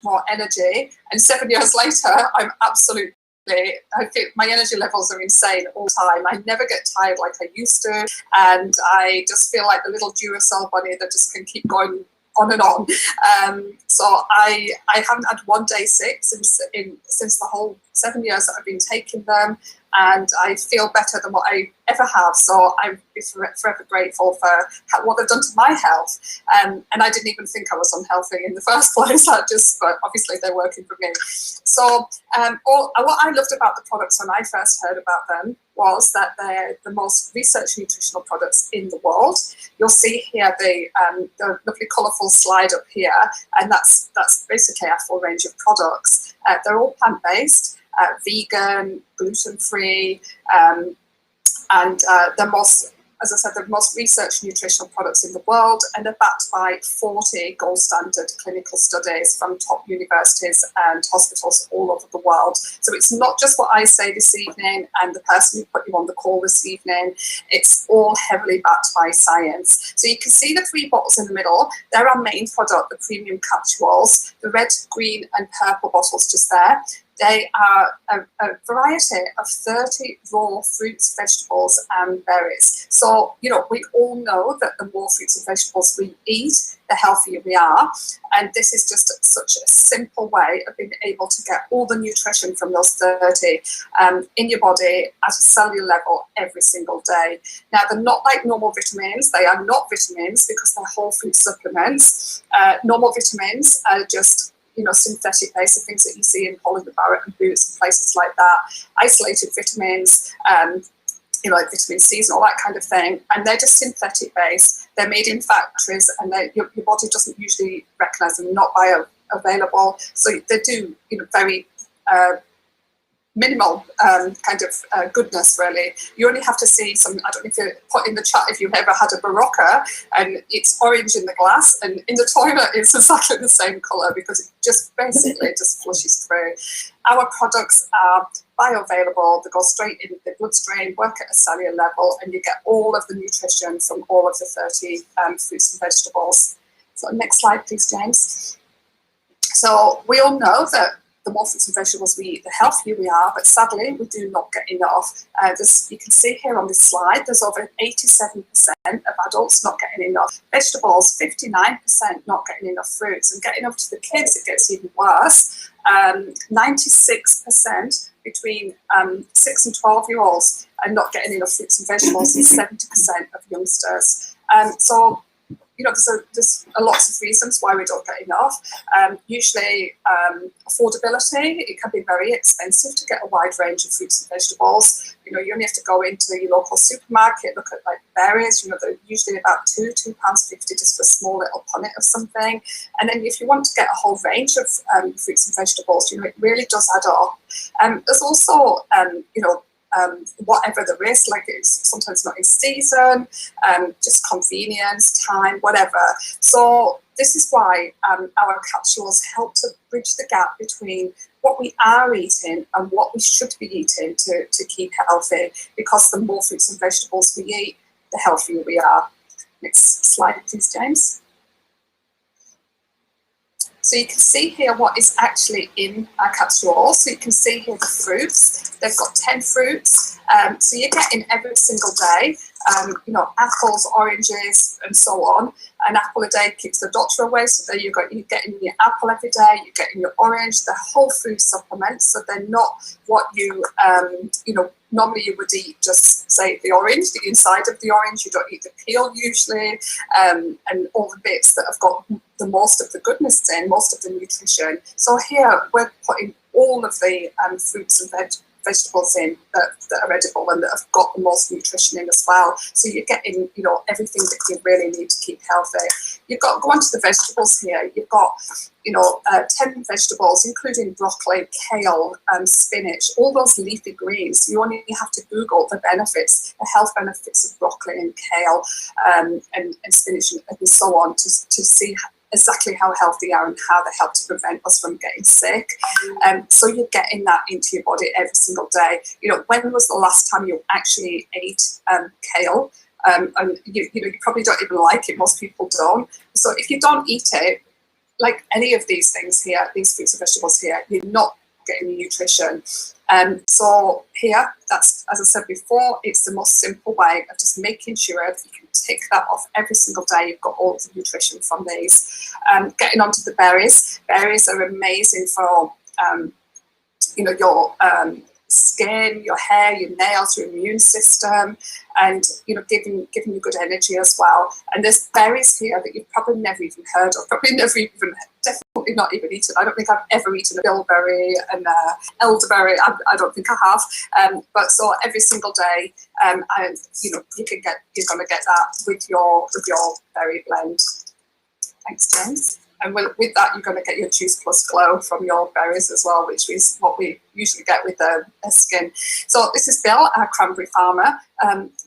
more energy. And 7 years later, I'm absolutely, I feel my energy levels are insane all the time. I never get tired like I used to, and I just feel like the little Duracell bunny that just can keep going on and on. So I haven't had one day sick since the whole 7 years that I've been taking them, and I feel better than what I ever have. So I'm forever grateful for what they've done to my health. And I didn't even think I was unhealthy in the first place. But obviously they're working for me. So what I loved about the products when I first heard about them was that they're the most research nutritional products in the world. You'll see here the lovely colourful slide up here, and that's basically our full range of products. They're all plant-based, vegan, gluten-free, and the most, as I said, the most research nutritional products in the world, and are backed by 40 gold standard clinical studies from top universities and hospitals all over the world. So it's not just what I say this evening and the person who put you on the call this evening, it's all heavily backed by science. So you can see the 3 bottles in the middle. They're our main product, the premium capsules, the red, green and purple bottles just there. They are a variety of 30 raw fruits, vegetables and berries. So, we all know that the more fruits and vegetables we eat, the healthier we are. And this is just such a simple way of being able to get all the nutrition from those 30 in your body at a cellular level every single day. Now, they're not like normal vitamins. They are not vitamins because they're whole food supplements. Normal vitamins are just synthetic basic things that you see in Holland & Barrett and Boots and places like that, isolated vitamins, like vitamin C's and all that kind of thing, and they're just synthetic based. They're made in factories, and your body doesn't usually recognise them, not bioavailable. So they do, very minimal kind of goodness, really. You only have to see some, I don't know if you put in the chat if you've ever had a Barocca, and it's orange in the glass, and in the toilet it's exactly the same colour because it just basically just flushes through. Our products are bioavailable, they go straight in the bloodstream, work at a cellular level, and you get all of the nutrition from all of the 30 fruits and vegetables. So next slide, please, James. So we all know that the more fruits and vegetables we eat, the healthier we are, but sadly we do not get enough. You can see here on this slide, there's over 87% of adults not getting enough vegetables, 59% not getting enough fruits, and getting up to the kids it gets even worse. 96% between 6 and 12-year-olds are not getting enough fruits and vegetables, and 70% of youngsters. So there's a lots of reasons why we don't get enough. Usually affordability, it can be very expensive to get a wide range of fruits and vegetables. You only have to go into your local supermarket, look at like berries, they're usually about £2.50 just for a small little punnet of something. And then if you want to get a whole range of fruits and vegetables, it really does add up. There's also, whatever the risk, like it's sometimes not in season, just convenience, time, whatever. So this is why our capsules help to bridge the gap between what we are eating and what we should be eating to keep healthy, because the more fruits and vegetables we eat, the healthier we are. Next slide, please, James. So you can see here what is actually in our capsules. So you can see here the fruits. They've got 10 fruits. So you're getting every single day, apples, oranges, and so on. An apple a day keeps the doctor away. So there you're getting your apple every day. You're getting your orange. They're whole food supplements. So they're not what you, normally you would eat just, say, the orange, the inside of the orange. You don't eat the peel usually, and all the bits that have got the most of the goodness in, most of the nutrition. So here we're putting all of the fruits and vegetables in that are edible and that have got the most nutrition in as well. So you're getting, everything that you really need to keep healthy. You've got, go on to the vegetables here. You've got, 10 vegetables, including broccoli, kale, spinach, all those leafy greens. You only have to Google the benefits, the health benefits of broccoli and kale and spinach and so on to see exactly how healthy they are and how they help to prevent us from getting sick. So you're getting that into your body every single day. When was the last time you actually ate kale? And you probably don't even like it. Most people don't. So if you don't eat it, like any of these things here, these fruits and vegetables here, you're not getting nutrition. So here, that's, as I said before, it's the most simple way of just making sure that you can tick that off every single day. You've got all of the nutrition from these. Getting onto the berries. Berries are amazing for, your skin, your hair, your nails, your immune system, and giving you good energy as well. And there's berries here that you've probably never even heard of, definitely not even eaten. I don't think I've ever eaten a bilberry and elderberry. I don't think I have. But so every single day, and you're going to get that with your berry blend. Thanks, James. And with that, you're going to get your Juice Plus Glow from your berries as well, which is what we usually get with the skin. So this is Bill, our cranberry farmer.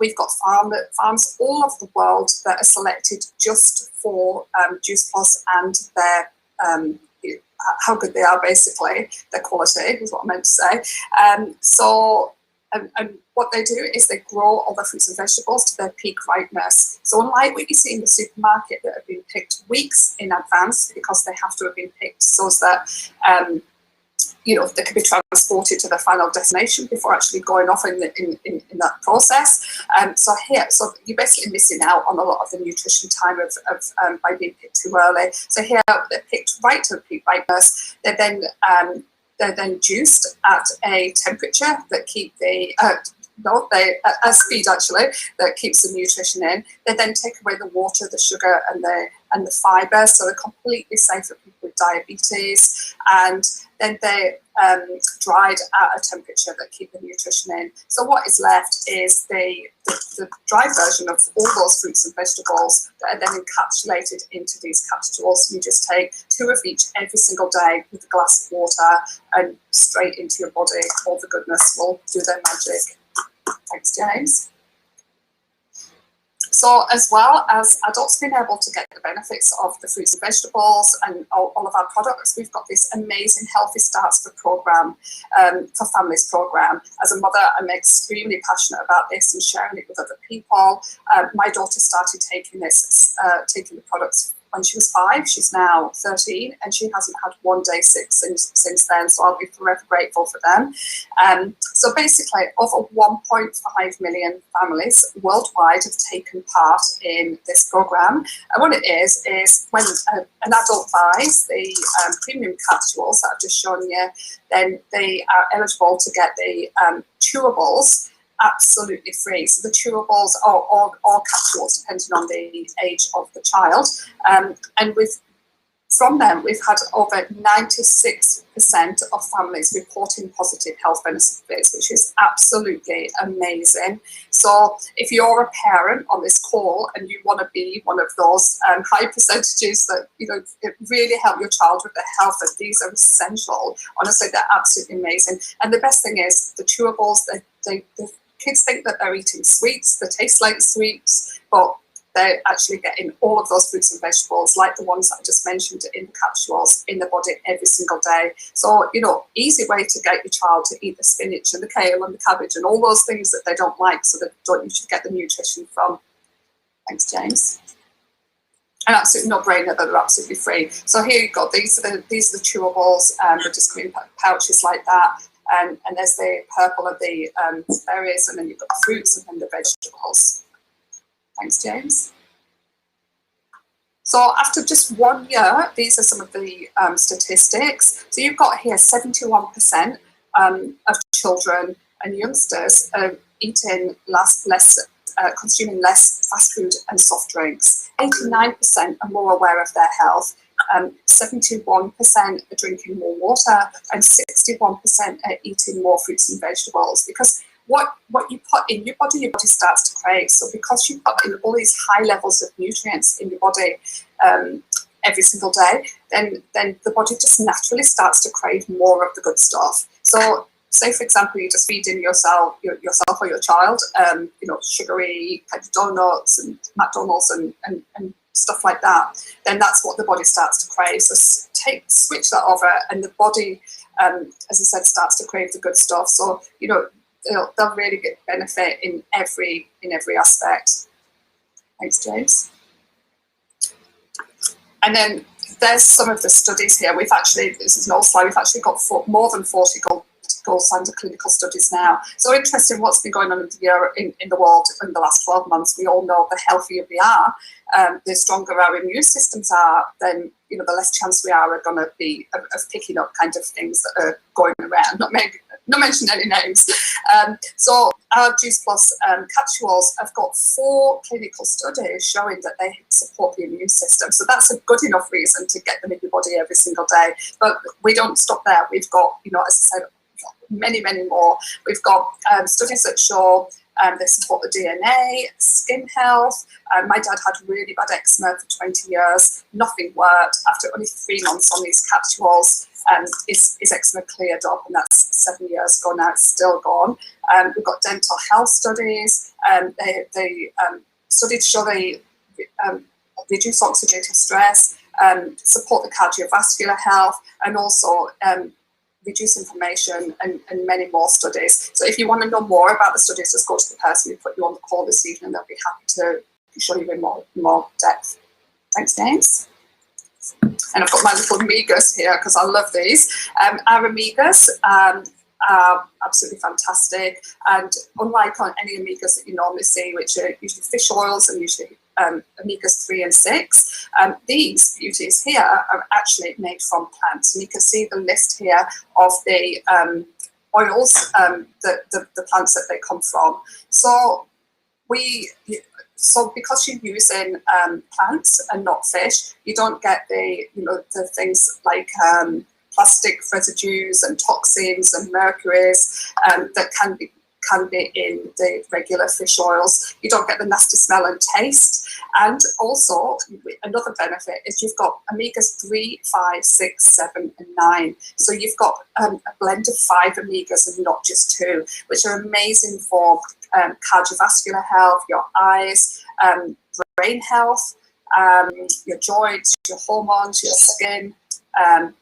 We've got farms all over the world that are selected just for Juice Plus and their how good they are, basically, their quality is what I meant to say. And what they do is they grow all the fruits and vegetables to their peak ripeness. So unlike what you see in the supermarket that have been picked weeks in advance, because they have to have been picked so that they can be transported to their final destination before actually going off in that process. So you're basically missing out on a lot of the nutrition time of by being picked too early. So here they're picked right to the peak ripeness. They're then juiced at a temperature that keep the a speed actually that keeps the nutrition in. They then take away the water, the sugar, and the fibre, so they're completely safe for people with diabetes. And then they're dried at a temperature that keep the nutrition in. So what is left is the dry version of all those fruits and vegetables that are then encapsulated into these capsules. You just take 2 of each every single day with a glass of water and straight into your body. All the goodness will do their magic. Thanks, James. So as well as adults being able to get the benefits of the fruits and vegetables and all of our products, we've got this amazing Healthy Starts for Families program. As a mother, I'm extremely passionate about this and sharing it with other people. My daughter started taking the products when she was 5. She's now 13, and she hasn't had one day sick since then, so I'll be forever grateful for them. So basically, over 1.5 million families worldwide have taken part in this program. And what it is when an adult buys the premium capsules that I've just shown you, then they are eligible to get the chewables absolutely free. So the chewables or capsules, depending on the age of the child. And from them, we've had over 96% of families reporting positive health benefits, which is absolutely amazing. So if you're a parent on this call and you want to be one of those high percentages that really help your child with their health, and these are essential, honestly, they're absolutely amazing. And the best thing is the chewables, the kids think that they're eating sweets, they taste like sweets, but they're actually getting all of those fruits and vegetables, like the ones that I just mentioned, in the capsules in the body every single day. So, easy way to get your child to eat the spinach and the kale and the cabbage and all those things that they don't like, so that you should get the nutrition from. Thanks, James. An absolute no-brainer that they're absolutely free. So here you've got these are the chewables, they're just green pouches like that. And there's the purple of the berries, and then you've got the fruits and then the vegetables. Thanks, James. So after just 1 year, these are some of the statistics. So you've got here 71% of children and youngsters are consuming less fast food and soft drinks. 89% are more aware of their health. 71% are drinking more water, and 61% are eating more fruits and vegetables, because what you put in your body starts to crave. So because you put in all these high levels of nutrients in your body every single day, then the body just naturally starts to crave more of the good stuff. So say, for example, you're just feeding yourself or your child, sugary kind of donuts and McDonald's and stuff like that, then that's what the body starts to crave. So switch that over, and the body, as I said, starts to crave the good stuff. So they'll really get benefit in every aspect. Thanks, James. And then there's some of the studies here. We've actually, this is an old slide, we've actually got more than 40 gold standard clinical studies now. So interesting what's been going on in the world in the last 12 months. We all know the healthier we are, the stronger our immune systems are, then the less chance we are going to be of picking up kind of things that are going around. Not mentioning any names. So our Juice Plus capsules have got 4 clinical studies showing that they support the immune system. So that's a good enough reason to get them in your body every single day. But we don't stop there. We've got, as I said, many, many more. We've got studies that show they support the DNA, skin health. My dad had really bad eczema for 20 years. Nothing worked. After only 3 months on these capsules, his eczema cleared up, and that's 7 years ago now. It's still gone. We've got dental health studies. They studies show they reduce oxidative stress, support the cardiovascular health, and also reduce inflammation, and many more studies. So if you want to know more about the studies, just go to the person who put you on the call this evening. They'll be happy to show you in more depth. Thanks, James. And I've got my little Omegas here because I love these. Our Omegas are absolutely fantastic, and unlike on any Omegas that you normally see, which are usually fish oils and usually Omegas 3 and 6, these beauties here are actually made from plants, and you can see the list here of the oils, the plants that they come from. So because you're using plants and not fish, you don't get the things like plastic residues and toxins and mercuries that can be in the regular fish oils. You don't get the nasty smell and taste. And also, another benefit is you've got omegas 3, 5, 6, 7, and 9. So you've got a blend of 5 omegas and not just 2, which are amazing for cardiovascular health, your eyes, brain health, your joints, your hormones, your skin,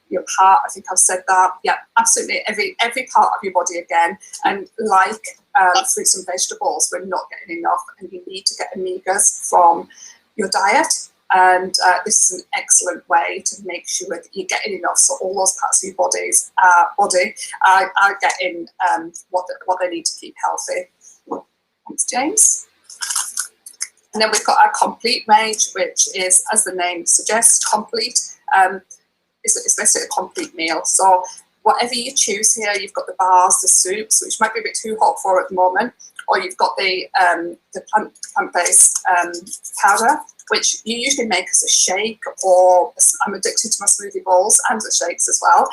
your heart. I think I've said that. Yeah, absolutely. Every part of your body again. And like fruits and vegetables, we're not getting enough, and you need to get omegas from your diet. And this is an excellent way to make sure that you're getting enough, so all those parts of your body are getting what they need to keep healthy. Thanks, James. And then we've got our complete range, which is, as the name suggests, complete. It's basically a complete meal. So whatever you choose here, you've got the bars, the soups, which might be a bit too hot for at the moment, or you've got the plant-based powder, which you usually make as a shake, or I'm addicted to my smoothie bowls and the shakes as well.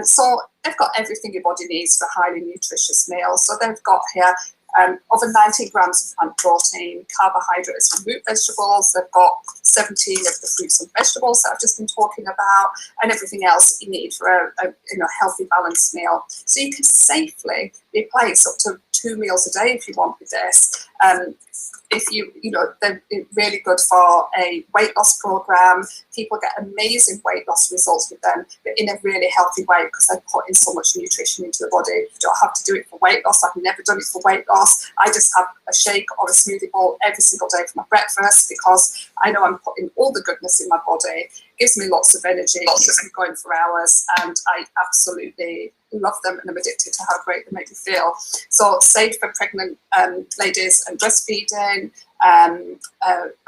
So they've got everything your body needs for a highly nutritious meal. So they've got here over 19 grams of plant protein, carbohydrates from root vegetables. They've got 17 of the fruits and vegetables that I've just been talking about, and everything else that you need for a healthy, balanced meal. So you can safely replace up to 2 meals a day if you want with this. If they're really good for a weight loss program. People get amazing weight loss results with them, but in a really healthy way, because they're putting so much nutrition into the body. You don't have to do it for weight loss. I've never done it for weight loss. I just have a shake or a smoothie bowl every single day for my breakfast, because I know I'm putting all the goodness in my body. It gives me lots of energy, keeps me going for hours, and I absolutely love them, and I'm addicted to how great they make me feel. So safe for pregnant ladies and breastfeeding,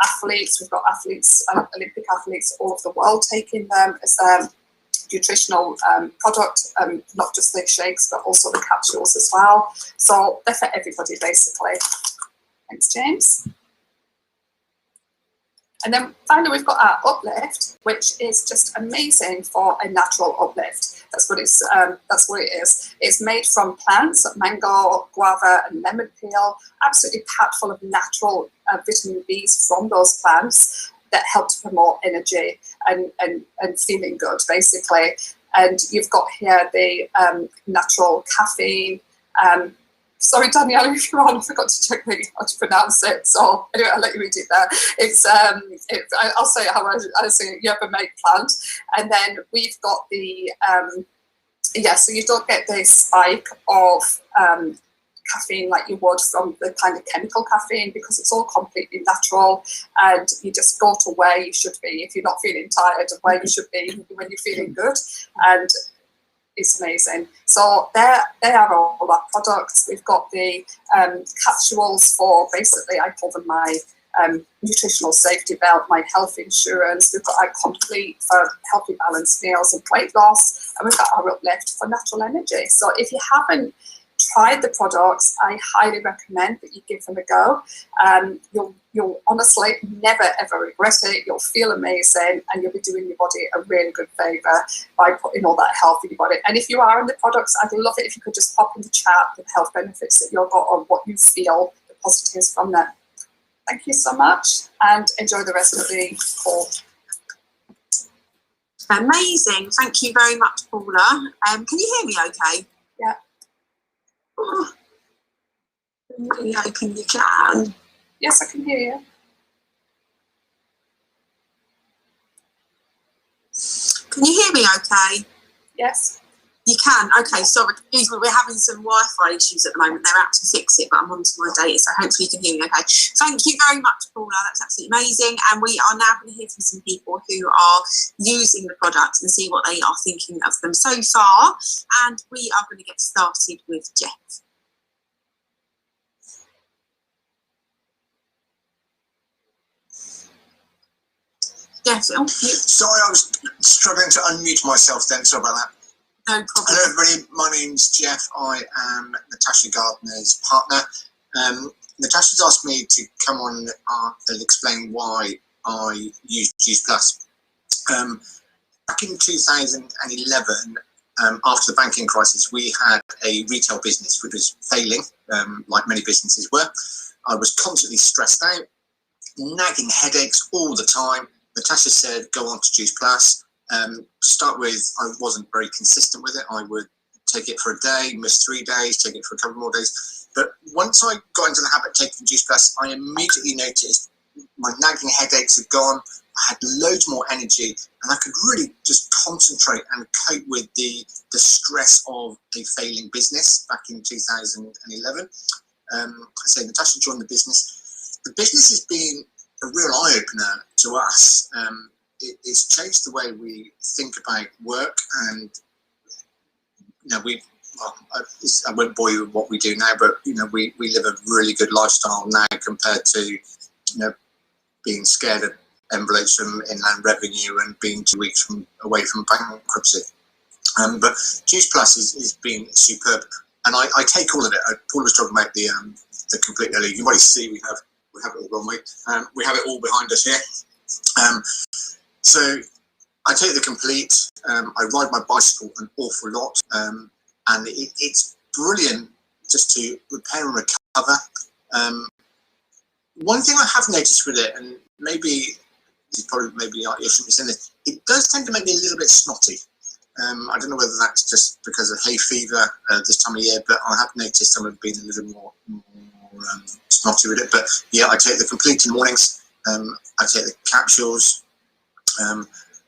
athletes. We've got athletes, Olympic athletes all over the world taking them as their nutritional product, not just the shakes, but also the capsules as well. So they're for everybody, basically. Thanks, James. And then finally, we've got our Uplift, which is just amazing for a natural uplift. That's what it is. It's made from plants, mango, guava, and lemon peel, absolutely packed full of natural vitamin Bs from those plants that help to promote energy and feeling good, basically. And you've got here the natural caffeine. Sorry, Daniela, if you're on, I forgot to check how to pronounce it. So anyway, I'll let you read it there. It's I'll say it how I say it, yerba mate plant. And then we've got the, so you don't get the spike of caffeine like you would from the kind of chemical caffeine, because it's all completely natural, and you just go to where you should be if you're not feeling tired, and where you should be when you're feeling good. And it's amazing. So they are all our products. We've got the capsules for, basically I call them my nutritional safety belt, my health insurance. We've got our complete for healthy balanced meals and weight loss, and we've got our uplift for natural energy. So if you haven't tried the products, I highly recommend that you give them a go. You'll honestly never ever regret it. You'll feel amazing, and you'll be doing your body a really good favour by putting all that health in your body. And if you are in the products, I'd love it if you could just pop in the chat the health benefits that you've got, or what you feel the positives from them. Thank you so much, and enjoy the rest of the call. Amazing. Thank you very much, Paula. Can you hear me okay? Yeah. Oh, I'm really hoping you can. Yes, I can hear you. Can you hear me okay? Yes. You can? Okay, sorry, excuse me, we're having some Wi-Fi issues at the moment. They're out to fix it, but I'm onto my data, so hopefully you can hear me okay. Thank you very much, Paula, that's absolutely amazing. And we are now going to hear from some people who are using the products and see what they are thinking of them so far. And we are going to get started with Jeff. Jeff, oh, sorry, I was struggling to unmute myself then, sorry about that. No problem. Hello everybody, my name's Jeff. I am Natasha Gardner's partner. Natasha's asked me to come on and explain why I use Juice Plus. Back in 2011, after the banking crisis, we had a retail business which was failing, like many businesses were. I was constantly stressed out, nagging headaches all the time. Natasha said, go on to Juice Plus. To start with, I wasn't very consistent with it. I would take it for a day, miss 3 days, take it for a couple more days. But once I got into the habit of taking Juice Plus, I immediately noticed my nagging headaches had gone. I had loads more energy, and I could really just concentrate and cope with the stress of a failing business back in 2011. I say Natasha joined the business. The business has been a real eye-opener to us. It's changed the way we think about work, and I won't bore you with what we do now, but we live a really good lifestyle now compared to being scared of envelopes from Inland Revenue and being 2 weeks away from bankruptcy. But Juice Plus has been superb, and I take all of it. Paul was talking about the complete early. You might see we have it all, we have it all behind us here. So I take the complete. I ride my bicycle an awful lot, and it's brilliant just to repair and recover. One thing I have noticed with it, and maybe I shouldn't be saying this, it does tend to make me a little bit snotty. I don't know whether that's just because of hay fever this time of year, but I have noticed some have been a little more snotty with it. But yeah, I take the complete in the mornings. I take the capsules.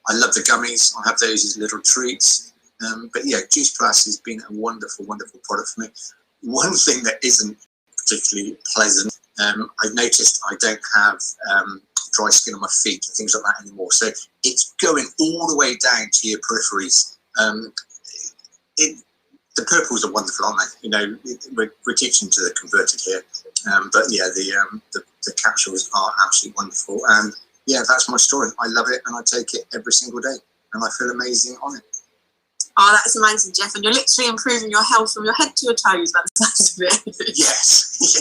I love the gummies. I have those as little treats. But yeah, Juice Plus has been a wonderful, wonderful product for me. One thing that isn't particularly pleasant, I've noticed I don't have dry skin on my feet and things like that anymore. So it's going all the way down to your peripheries. The purples are wonderful, aren't they? We're teaching to the converted here. But yeah, the capsules are absolutely wonderful. And yeah, that's my story. I love it, and I take it every single day, and I feel amazing on it. Oh, that's amazing, Jeff. And you're literally improving your health from your head to your toes, by the sounds of it. Yes.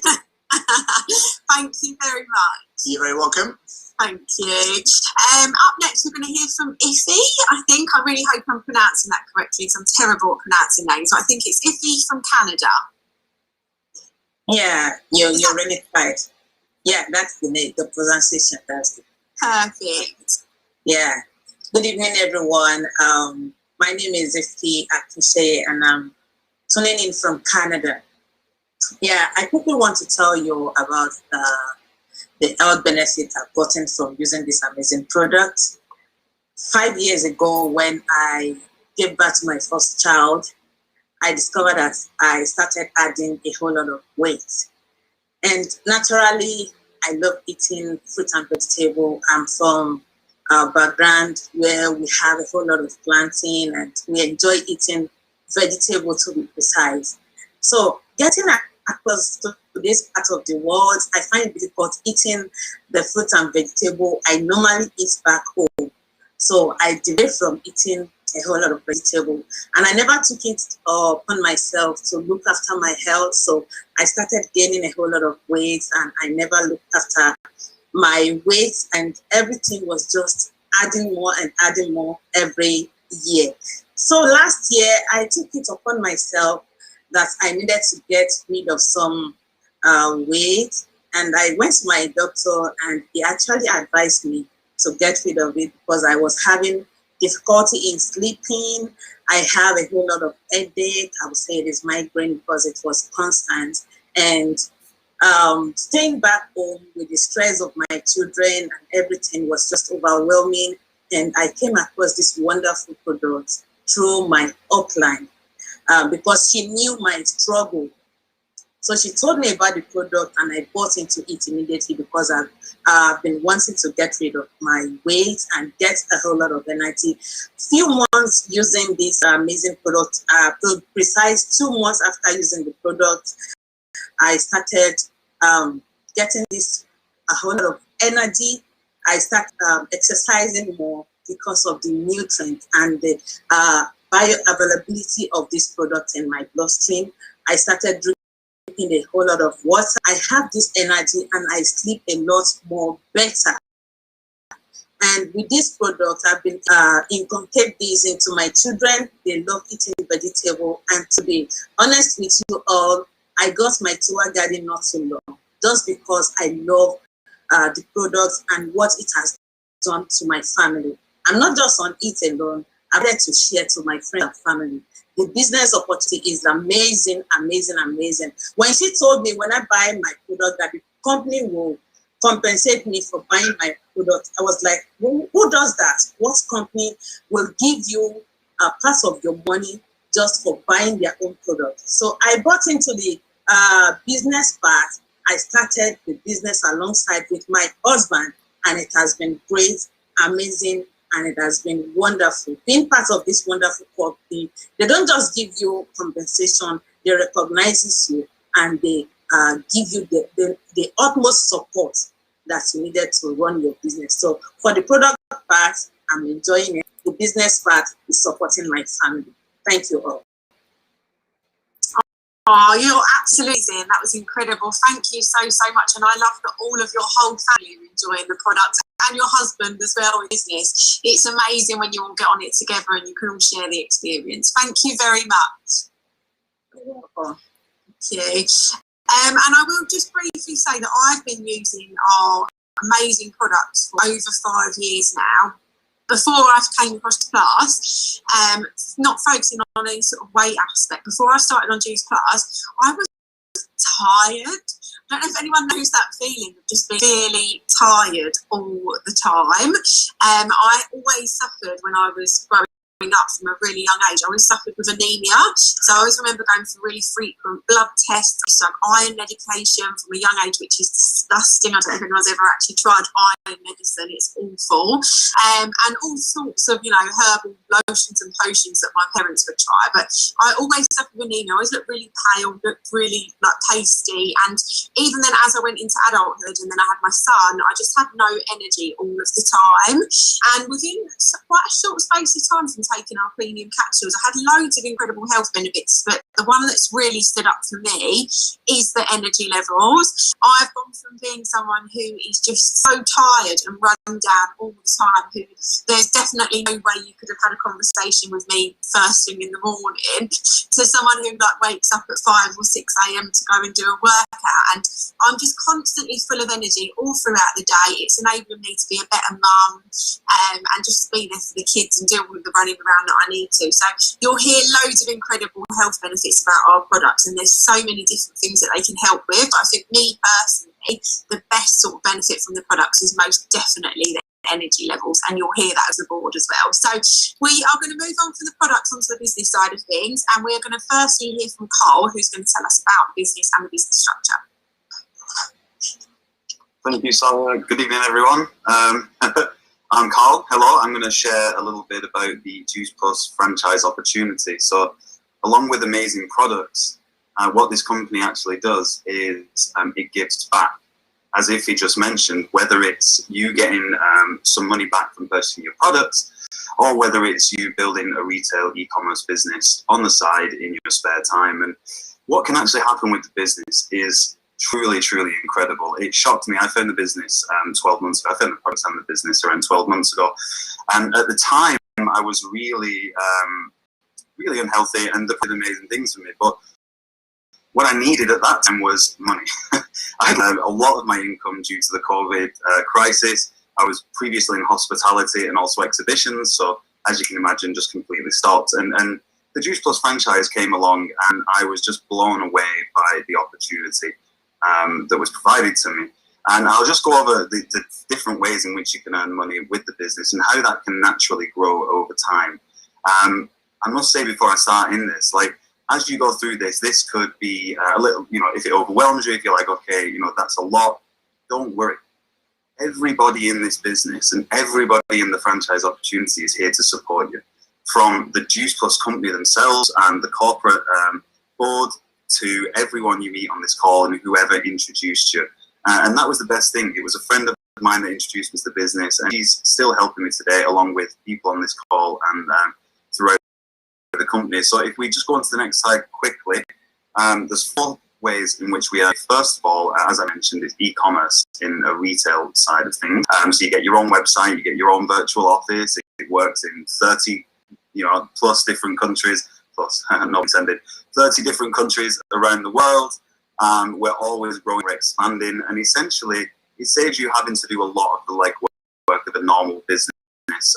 Thank you very much. You're very welcome. Thank you. Up next, we're going to hear from Iffy. I really hope I'm pronouncing that correctly, because I'm terrible at pronouncing names. So I think it's Iffy from Canada. Yeah, you're really right. Yeah, that's the name, the pronunciation. That's it. Perfect. Yeah. Good evening, everyone. My name is Iffy Akishe, and I'm tuning in from Canada. Yeah, I quickly want to tell you about the health benefits I've gotten from using this amazing product. 5 years ago, when I gave birth to my first child, I discovered that I started adding a whole lot of weight. And naturally, I love eating fruit and vegetable. I'm from a background where we have a whole lot of planting and we enjoy eating vegetable, to be precise. So getting across to this part of the world, I find it difficult eating the fruit and vegetable I normally eat back home. So I deviate from eating a whole lot of vegetable, and I never took it upon myself to look after my health. So I started gaining a whole lot of weight, and I never looked after my weight, and everything was just adding more and adding more every year. So last year I took it upon myself that I needed to get rid of some weight, and I went to my doctor, and he actually advised me to get rid of it because I was having difficulty in sleeping. I have a whole lot of headache. I would say it is migraine because it was constant. And staying back home with the stress of my children and everything was just overwhelming. And I came across this wonderful product through my upline because she knew my struggle. So she told me about the product, and I bought into it immediately because I've been wanting to get rid of my weight and get a whole lot of energy. Few months using this amazing product, to precise 2 months after using the product, I started getting this a whole lot of energy. I started exercising more because of the nutrient and the bioavailability of this product in my bloodstream. I started drinking a whole lot of water. I have this energy and I sleep a lot more better. And with this product, I've been inculcate this into my children. They love eating vegetable. And to be honest with you all, I got my tour garden not too long just because I love the product and what it has done to my family. I'm not just on it alone. I'm ready to share to my friends and family. The business opportunity is amazing, amazing, amazing. When she told me when I buy my product that the company will compensate me for buying my product, I was like, who does that? What company will give you a part of your money just for buying their own product? So I bought into the business part. I started the business alongside with my husband, and it has been great, amazing, and it has been wonderful. Being part of this wonderful company, they don't just give you compensation, they recognize you, and they give you the utmost support that you needed to run your business. So for the product part, I'm enjoying it. The business part is supporting my family. Thank you all. Oh, you're absolutely amazing. That was incredible. Thank you so much. And I love that all of your whole family are enjoying the product, and your husband as well with business. It's amazing when you all get on it together and you can all share the experience. Thank you very much. You're welcome. Thank you. And I will just briefly say that I've been using our amazing products for over 5 years now. Before I came across Plus, not focusing on any sort of weight aspect, before I started on Juice Plus, I was tired. I don't know if anyone knows that feeling of just being really tired all the time. I always suffered when I was growing up from a really young age. I always suffered with anemia, so I always remember going for really frequent blood tests, like iron medication from a young age, which is disgusting. I don't know if anyone's ever actually tried iron medicine. It's awful. And all sorts of, herbal lotions and potions that my parents would try. But I always suffered with anemia. I always looked really pale, looked really pasty. And even then, as I went into adulthood and then I had my son, I just had no energy all of the time. And within quite a short space of time from taking our premium capsules, I had loads of incredible health benefits, but the one that's really stood up for me is the energy levels. I've gone from being someone who is just so tired and run down all the time, who there's definitely no way you could have had a conversation with me first thing in the morning, to someone who wakes up at 5 or 6 a.m. to go and do a workout. And I'm just constantly full of energy all throughout the day. It's enabling me to be a better mum, and just to be there for the kids and deal with the running around that I need to. So you'll hear loads of incredible health benefits about our products, and there's so many different things that they can help with. I think me personally, the best sort of benefit from the products is most definitely the energy levels, and you'll hear that as a board as well. So we are going to move on from the products onto the business side of things, and we're going to firstly hear from Carl, who's going to tell us about the business and the business structure. Thank you, Sarah. Good evening, everyone. I'm Carl. Hello. I'm going to share a little bit about the Juice Plus franchise opportunity. So, along with amazing products, what this company actually does is it gives back. As if he just mentioned, whether it's you getting some money back from purchasing your products, or whether it's you building a retail e-commerce business on the side in your spare time. And what can actually happen with the business is truly, truly incredible. It shocked me. I found the business 12 months ago. I found the products and the business around 12 months ago. And at the time, I was really, really unhealthy, and they did amazing things for me. But what I needed at that time was money. I had a lot of my income due to the COVID crisis. I was previously in hospitality and also exhibitions, so as you can imagine, just completely stopped. And the Juice Plus franchise came along, and I was just blown away by the opportunity that was provided to me. And I'll just go over the different ways in which you can earn money with the business and how that can naturally grow over time. I must say before I start in this, like, as you go through this, this could be a little, if it overwhelms you, if you're like, okay, that's a lot, don't worry. Everybody in this business and everybody in the franchise opportunity is here to support you. From the Juice Plus company themselves and the corporate board to everyone you meet on this call and whoever introduced you. And that was the best thing. It was a friend of mine that introduced me to the business, and he's still helping me today, along with people on this call and throughout the company. So if we just go on to the next slide quickly, there's 4 ways in which we are. First of all, as I mentioned, is e-commerce in a retail side of things. So you get your own website, you get your own virtual office. It works in 30, plus different countries, plus not intended, 30 different countries around the world. We're always growing, we're expanding, and essentially it saves you having to do a lot of the legwork of a normal business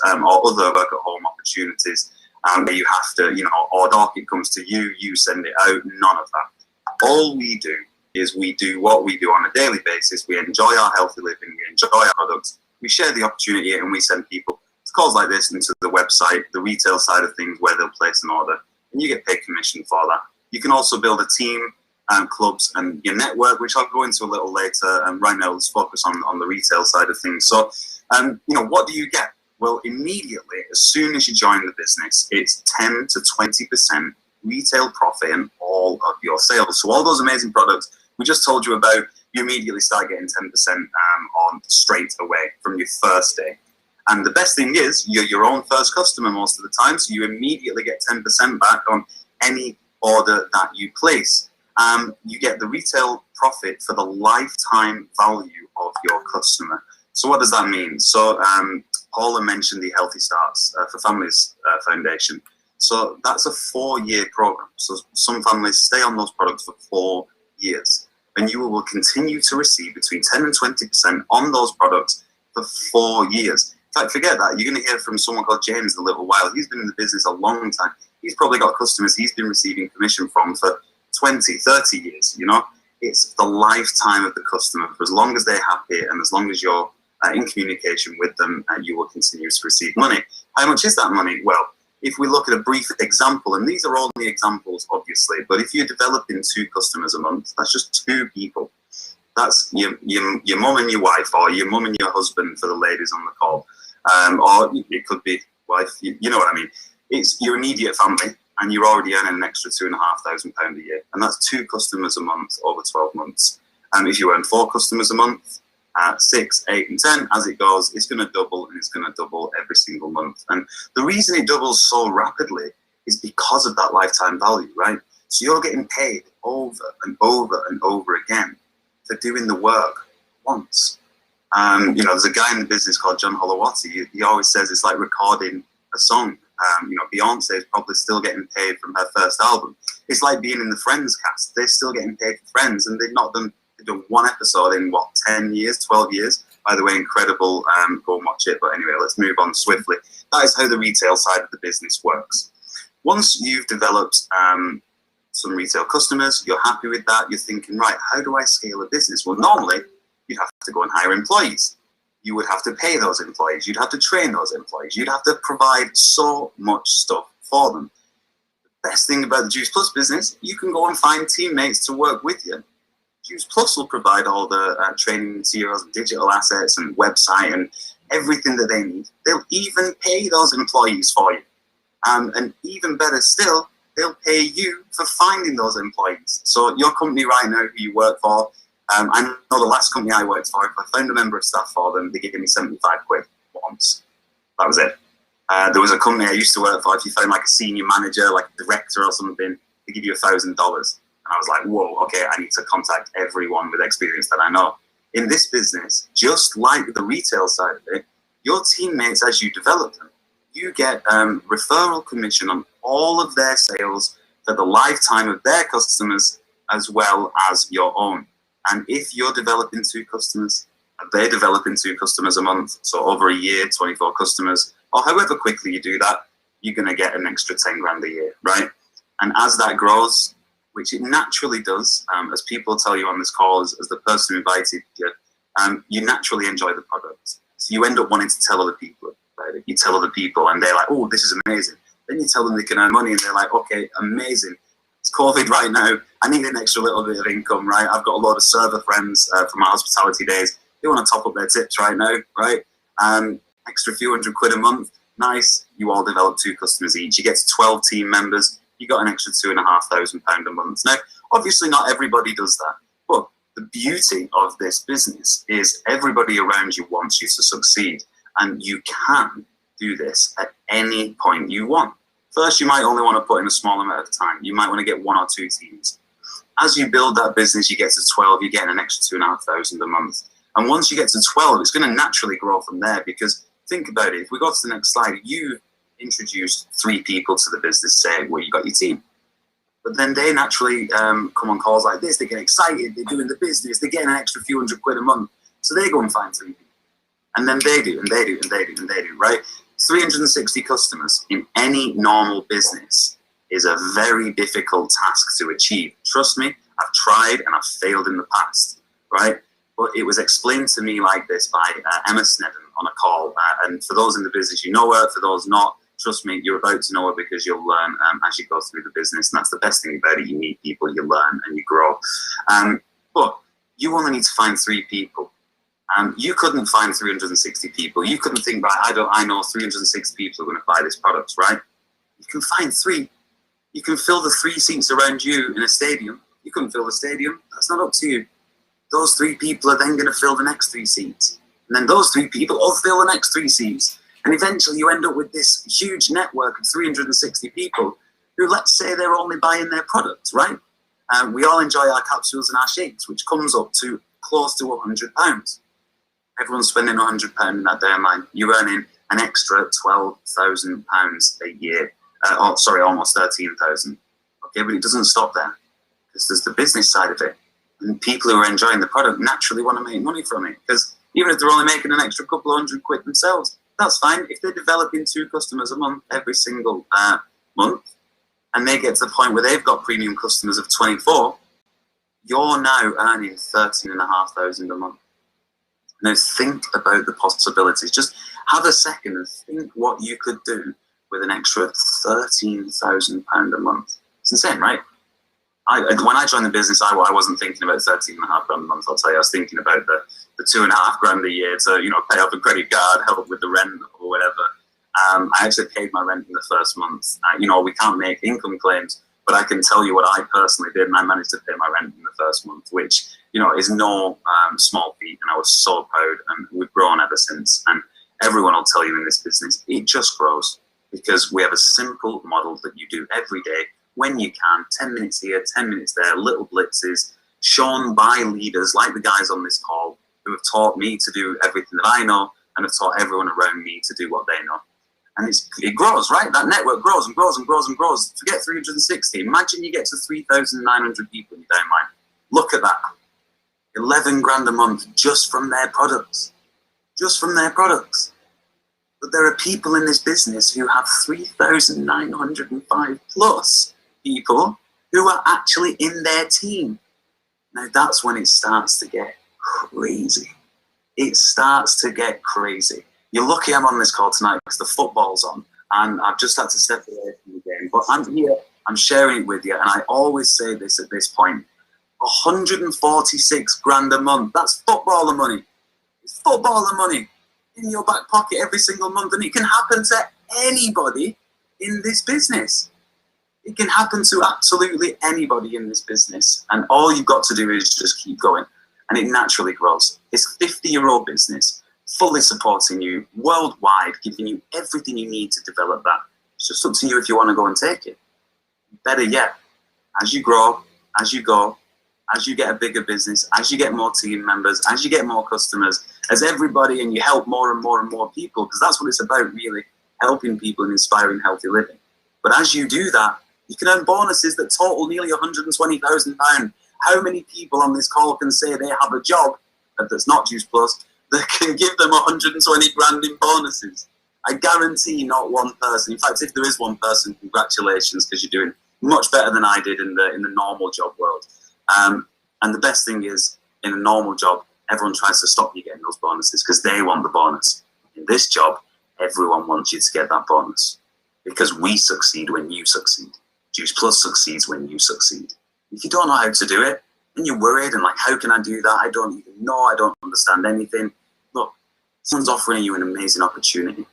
or other work at home opportunities. Where you have to, order, it comes to you, you send it out, none of that. All we do is we do what we do on a daily basis. We enjoy our healthy living, we enjoy our products, we share the opportunity, and we send people to calls like this into the website, the retail side of things, where they'll place an order, and you get paid commission for that. You can also build a team, clubs, and your network, which I'll go into a little later. And right now, let's focus on the retail side of things. So, what do you get? Well, immediately, as soon as you join the business, it's 10 to 20% retail profit in all of your sales. So all those amazing products we just told you about, you immediately start getting 10% on straight away from your first day. And the best thing is, you're your own first customer most of the time, so you immediately get 10% back on any order that you place. You get the retail profit for the lifetime value of your customer. So what does that mean? So Paula mentioned the Healthy Starts for Families Foundation. So that's a 4-year program. So some families stay on those products for 4 years, and you will continue to receive between 10 and 20% on those products for 4 years. In fact, forget that. You're going to hear from someone called James in a little while. He's been in the business a long time. He's probably got customers he's been receiving commission from for 20, 30 years, It's the lifetime of the customer. For as long as they're happy and as long as you're in communication with them, you will continue to receive money. How much is that money? Well, if we look at a brief example, and these are only examples, obviously, but if you're developing 2 customers a month, that's just 2 people. That's your mum and your wife, or your mum and your husband for the ladies on the call. Or it could be wife, you know what I mean. It's your immediate family, and you're already earning an extra £2,500 a year. And that's 2 customers a month over 12 months. If you earn 4 customers a month, 6, 8, and 10, as it goes, it's going to double, and it's going to double every single month. And the reason it doubles so rapidly is because of that lifetime value, right? So you're getting paid over and over and over again for doing the work once. There's a guy in the business called John Holowati. He always says it's like recording a song. Beyonce is probably still getting paid from her first album. It's like being in the Friends cast. They're still getting paid for Friends, and they've done 1 episode in 10 years, 12 years. By the way, incredible. Go and watch it. But anyway, let's move on swiftly. That is how the retail side of the business works. Once you've developed some retail customers, you're happy with that, you're thinking, right, how do I scale a business? Well, normally you'd have to go and hire employees. you would have to pay those employees. You'd have to train those employees. You'd have to provide so much stuff for them. The best thing about the Juice Plus business, you can go and find teammates to work with you. Juice Plus will provide all the training materials, digital assets, and website, and everything that they need. They'll even pay those employees for you. And even better still, they'll pay you for finding those employees. So your company right now, who you work for, I know the last company I worked for, if I found a member of staff for them, they gave me 75 quid once. That was it. There was a company I used to work for, if you found like a senior manager, like a director or something, they give you $1,000. And I was like, whoa, okay, I need to contact everyone with experience that I know. In this business, just like the retail side of it, your teammates, as you develop them, you get referral commission on all of their sales for the lifetime of their customers as well as your own. And if you're developing 2 customers, they're developing 2 customers a month, so over a year, 24 customers, or however quickly you do that, you're going to get an extra 10 grand a year, right? And as that grows, which it naturally does, as people tell you on this call, as the person who invited you, you naturally enjoy the product. So you end up wanting to tell other people about it. You tell other people and they're like, oh, this is amazing. Then you tell them they can earn money and they're like, okay, amazing. It's COVID right now. I need an extra little bit of income, right? I've got a lot of server friends from my hospitality days. They want to top up their tips right now, right? Extra few hundred quid a month. Nice. You all develop 2 customers each. You get to 12 team members. You got an extra £2,500 a month. Now, obviously not everybody does that, but the beauty of this business is everybody around you wants you to succeed, and you can do this at any point you want. First, you might only want to put in a small amount of time. You might want to get 1 or 2 teams. As you build that business, you get to 12, you're getting an extra £2,500 a month. And once you get to 12, it's going to naturally grow from there, because think about it. If we go to the next slide, you introduced 3 people to the business, say, well, you got your team. But then they naturally come on calls like this, they get excited, they're doing the business, they're getting an extra few hundred quid a month. So they go and find 3 people. And then they do, and they do, and they do, and they do, right? 360 customers in any normal business is a very difficult task to achieve. Trust me, I've tried and I've failed in the past, right? But it was explained to me like this by Emma Snedden on a call. And for those in the business, you know her. For those not, trust me, you're about to know her, because you'll learn as you go through the business. And that's the best thing about it. You meet people, you learn, and you grow. But you only need to find 3 people. You couldn't find 360 people. You couldn't think, right, I know 360 people are going to buy this product, right? You can find 3. You can fill the 3 seats around you in a stadium. You couldn't fill the stadium. That's not up to you. Those 3 people are then going to fill the next 3 seats. And then those 3 people all fill the next 3 seats. And eventually you end up with this huge network of 360 people who, let's say, they're only buying their product, right? We all enjoy our capsules and our shakes, which comes up to close to £100. Everyone's spending £100 in that downline. You're earning an extra £12,000 a year. Almost 13,000. Okay, but it doesn't stop there, because there's the business side of it. And people who are enjoying the product naturally want to make money from it, because even if they're only making an extra couple of hundred quid themselves, that's fine. If they're developing 2 customers a month every single month, and they get to the point where they've got premium customers of 24, you're now earning 13,500 a month. Now think about the possibilities. Just have a second and think what you could do with an extra £13,000 a month. It's insane, right? When I joined the business, I wasn't thinking about 13,500 a month. I'll tell you, I was thinking about the 2.5 grand a year to pay off a credit card, help with the rent or whatever. I actually paid my rent in the first month. We can't make income claims, but I can tell you what I personally did, and I managed to pay my rent in the first month, which is no small feat, and I was so proud. And we've grown ever since. And everyone will tell you in this business, it just grows, because we have a simple model that you do every day when you can, 10 minutes here, 10 minutes there, little blitzes, shown by leaders like the guys on this call who have taught me to do everything that I know and have taught everyone around me to do what they know. And it grows, right? That network grows and grows and grows and grows. Forget 360. Imagine you get to 3,900 people in your downline. Look at that. 11 grand a month just from their products. Just from their products. But there are people in this business who have 3,905 plus people who are actually in their team. Now that's when it starts to get crazy. it starts to get crazy. You're lucky I'm on this call tonight because the football's on and I've just had to step away from the game. But I'm here, I'm sharing it with you, and I always say this at this point. 146 grand a month, that's footballer money. It's footballer money in your back pocket every single month, and it can happen to anybody in this business. It can happen to absolutely anybody in this business, and all you've got to do is just keep going, and it naturally grows. It's a 50-year-old business, fully supporting you worldwide, giving you everything you need to develop that. It's just up to you if you want to go and take it. Better yet, as you grow, as you go, as you get a bigger business, as you get more team members, as you get more customers, as everybody, and you help more and more and more people, because that's what it's about, really, helping people and inspiring healthy living. But as you do that, you can earn bonuses that total nearly £120,000. How many people on this call can say they have a job that's not Juice Plus that can give them 120 grand in bonuses? I guarantee not one person. In fact, if there is one person, congratulations, because you're doing much better than I did in the normal job world. And the best thing is, in a normal job, everyone tries to stop you getting those bonuses because they want the bonus. In this job, everyone wants you to get that bonus because we succeed when you succeed. Juice Plus succeeds when you succeed. If you don't know how to do it, and you're worried and like, how can I do that? I don't even know. I don't understand anything. Look, someone's offering you an amazing opportunity.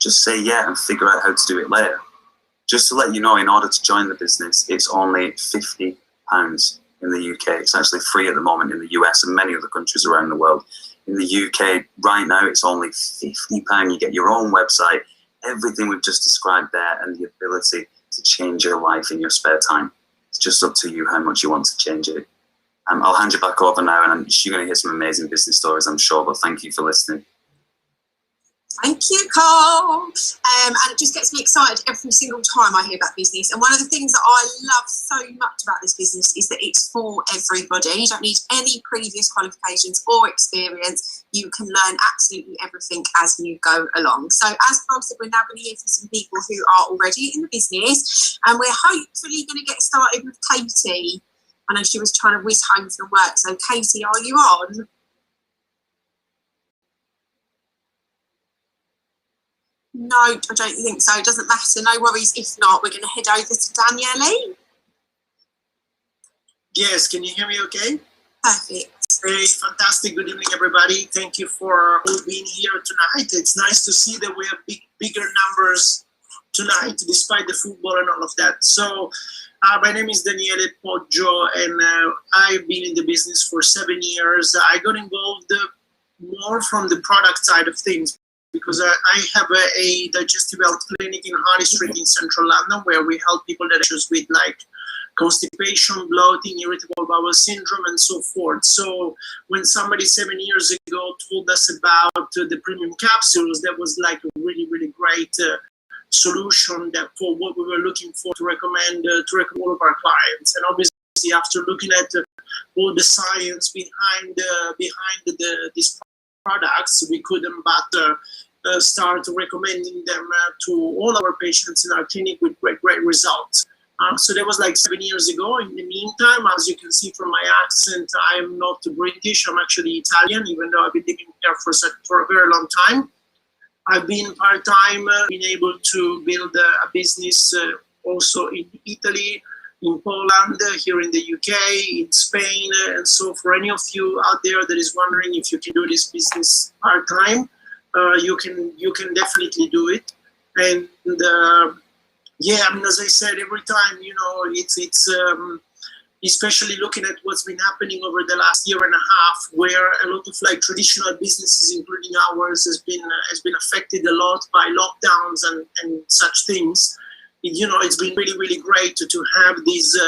Just say yeah and figure out how to do it later. Just to let you know, in order to join the business, it's only £50 in the UK. It's actually free at the moment in the US and many other countries around the world. In the UK, right now, it's only £50. You get your own website, everything we've just described there, and the ability to change your life in your spare time. It's just up to you how much you want to change it. I'll hand you back over now, and you're going to hear some amazing business stories, I'm sure, but thank you for listening. Thank you, Carl. And it just gets me excited every single time I hear about business. And one of the things that I love so much about this business is that it's for everybody. You don't need any previous qualifications or experience. You can learn absolutely everything as you go along. So as Carl said, we're now going to hear from some people who are already in the business. And we're hopefully going to get started with Katie. I know she was trying to whiz home from work. So Katie, are you on? No, I don't think so. It doesn't matter. No worries. If not, we're going to head over to Daniele. Yes, can you hear me okay? Perfect. Hey, fantastic. Good evening, everybody. Thank you for all being here tonight. It's nice to see that we have bigger numbers tonight, despite the football and all of that. So, my name is Daniele Poggio, and I've been in the business for 7 years. I got involved more from the product side of things, because I have a digestive health clinic in Harley Street in central London, where we help people that have issues with like constipation, bloating, irritable bowel syndrome, and so forth. So when somebody 7 years ago told us about the premium capsules, that was like a really, really great solution that for what we were looking for to recommend all of our clients. And obviously, after looking at all the science behind these products, we couldn't but start recommending them to all our patients in our clinic with great results. So that was like 7 years ago. In the meantime, as you can see from my accent, I'm not British, I'm actually Italian, even though I've been living here for a very long time. I've been part-time, been able to build a business also in Italy, in Poland, here in the UK, in Spain. And so for any of you out there that is wondering if you can do this business part-time, you can definitely do it. And yeah, I mean, as I said, every time, you know, it's especially looking at what's been happening over the last year and a half, where a lot of like traditional businesses, including ours, has been affected a lot by lockdowns and such things. You know, it's been really, really great to have these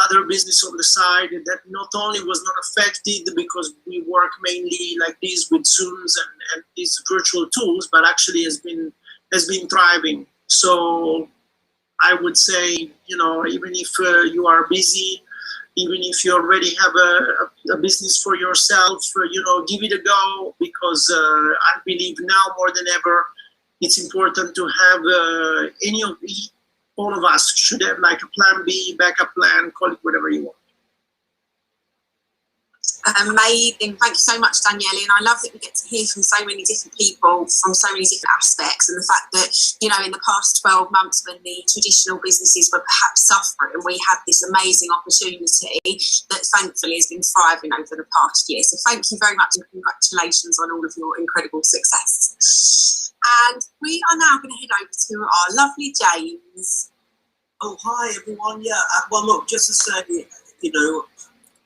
other business on the side that not only was not affected because we work mainly like this with Zooms and these virtual tools, but actually has been thriving. So I would say, you know, even if you are busy, even if you already have a business for yourself, you know, give it a go, because I believe now more than ever, it's important to have all of us should have like a plan B, backup plan, call it whatever you want. Amazing. Thank you so much, Danielle. And I love that we get to hear from so many different people from so many different aspects. And the fact that, you know, in the past 12 months when the traditional businesses were perhaps suffering, we had this amazing opportunity that thankfully has been thriving over the past year. So thank you very much and congratulations on all of your incredible success. And we are now going to head over to our lovely James. Oh, hi everyone. Yeah, well, look, just to say, you know,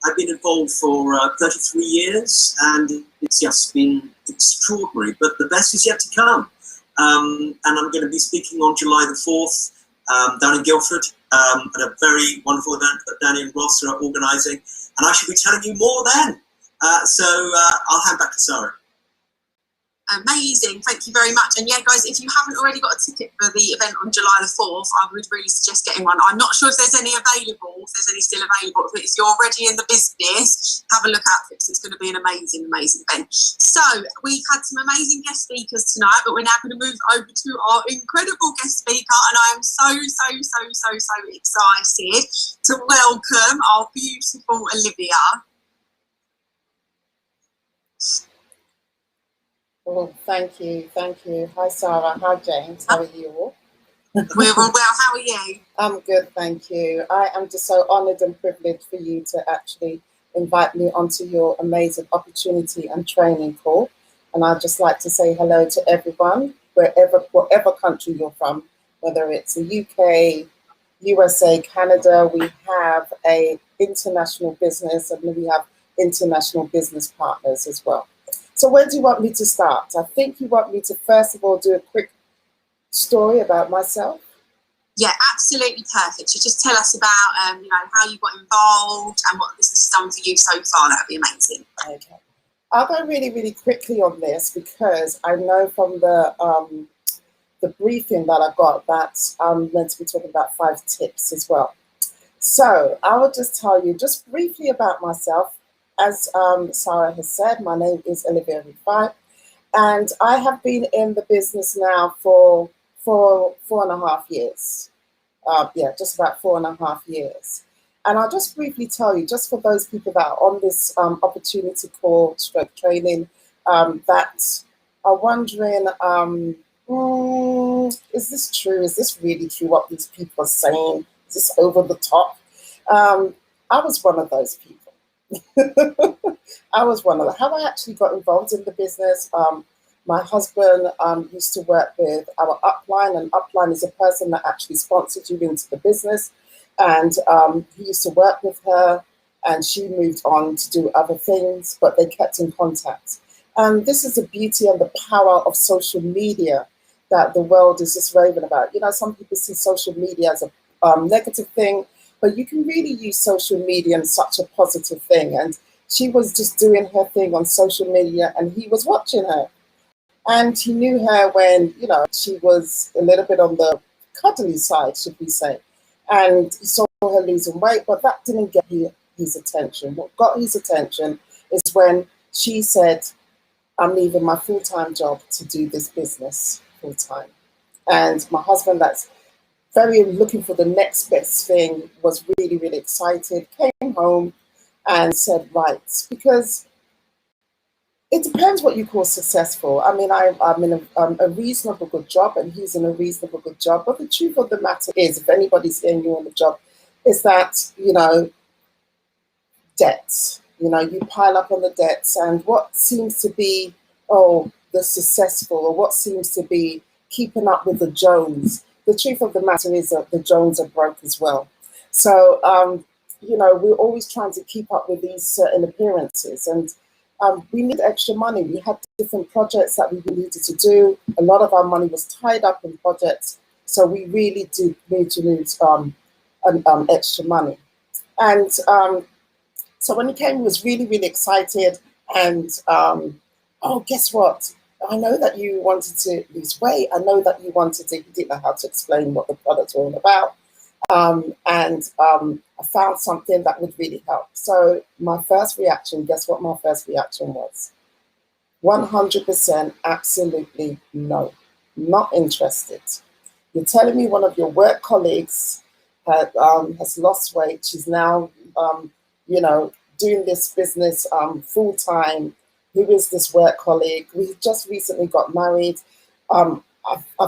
I've been involved for 33 years and it's just been extraordinary, but the best is yet to come. And I'm going to be speaking on July the 4th down in Guildford at a very wonderful event that Danny and Ross are organising. And I should be telling you more then. So I'll hand back to Sarah. Amazing, thank you very much. And yeah, guys, if you haven't already got a ticket for the event on July the 4th, I would really suggest getting one. I'm not sure if there's any available, if there's any still available, but if you're already in the business, have a look out for it because it's going to be an amazing, amazing event. So we've had some amazing guest speakers tonight, but we're now going to move over to our incredible guest speaker, and I am so excited to welcome our beautiful Olivia. Oh, thank you. Hi, Sarah. Hi, James. How are you all? We're all well. How are you? I'm good, thank you. I am just so honoured and privileged for you to actually invite me onto your amazing opportunity and training call. And I'd just like to say hello to everyone, whatever country you're from, whether it's the UK, USA, Canada. We have a international business and we have international business partners as well. So where do you want me to start? I think you want me to first of all do a quick story about myself. Yeah, absolutely perfect. So just tell us about you know, how you got involved and what this has done for you so far. That would be amazing. Okay, I'll go really quickly on this because I know from the briefing that I got that I'm meant to be talking about 5 tips as well. So I will just tell you just briefly about myself. As Sarah has said, my name is Olivia Rufai, and I have been in the business now for 4.5 years. Just about 4.5 years. And I'll just briefly tell you, just for those people that are on this opportunity call, stroke training, that are wondering, is this true? Is this really true what these people are saying? Is this over the top? I was one of those people. I was one of them. How I actually got involved in the business, my husband used to work with our upline, and upline is a person that actually sponsored you into the business, and he used to work with her, and she moved on to do other things, but they kept in contact. And this is the beauty and the power of social media that the world is just raving about. You know, some people see social media as a negative thing, but you can really use social media in such a positive thing. And she was just doing her thing on social media and he was watching her. And he knew her when, you know, she was a little bit on the cuddly side, should we say. And he saw her losing weight, but that didn't get his attention. What got his attention is when she said, I'm leaving my full-time job to do this business full-time. And my husband, that's very looking for the next best thing, was really excited, came home and said, right, because it depends what you call successful. I mean, I'm in a reasonable good job and he's in a reasonable good job. But the truth of the matter is, if anybody's hearing you on the job, is that, you know, debts, you know, you pile up on the debts, and what seems to be, the successful, or what seems to be keeping up with the Jones, the truth of the matter is that the Jones are broke as well. So, you know, we're always trying to keep up with these certain appearances, and we need extra money. We had different projects that we needed to do. A lot of our money was tied up in projects, so we really did need to lose extra money. And so when he came, he was really excited, and guess what? I know that you wanted to lose weight. I know that you wanted to, he didn't know how to explain what the products were all about. I found something that would really help. So my first reaction, guess what my first reaction was? 100% absolutely no, not interested. You're telling me one of your work colleagues has lost weight. She's now, you know, doing this business full time, who is this work colleague. We just recently got married. I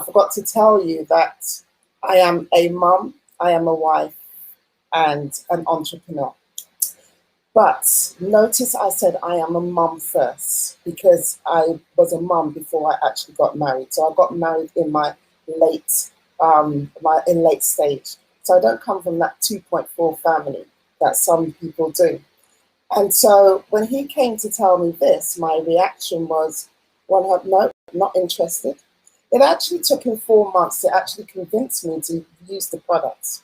forgot to tell you that I am a mum, I am a wife, and an entrepreneur. But notice I said I am a mum first because I was a mum before I actually got married. So I got married in my late stage. So I don't come from that 2.4 family that some people do. And so when he came to tell me this, my reaction was, well, no, not interested. It actually took him 4 months to actually convince me to use the products.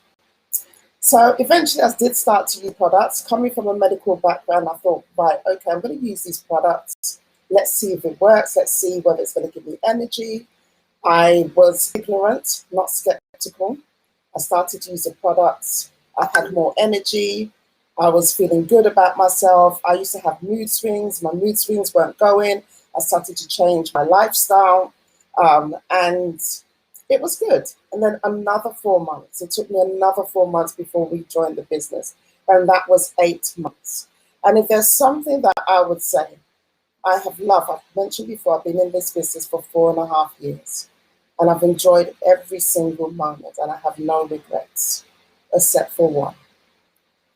So eventually I did start to use products. Coming from a medical background, I thought, right, okay, I'm going to use these products. Let's see if it works. Let's see whether it's going to give me energy. I was ignorant, not skeptical. I started to use the products. I had more energy. I was feeling good about myself. I used to have mood swings. My mood swings weren't going. I started to change my lifestyle. And it was good. And then another 4 months. It took me another 4 months before we joined the business. And that was 8 months. And if there's something that I would say, I have loved, I've mentioned before, I've been in this business for 4.5 years. And I've enjoyed every single moment. And I have no regrets, except for one.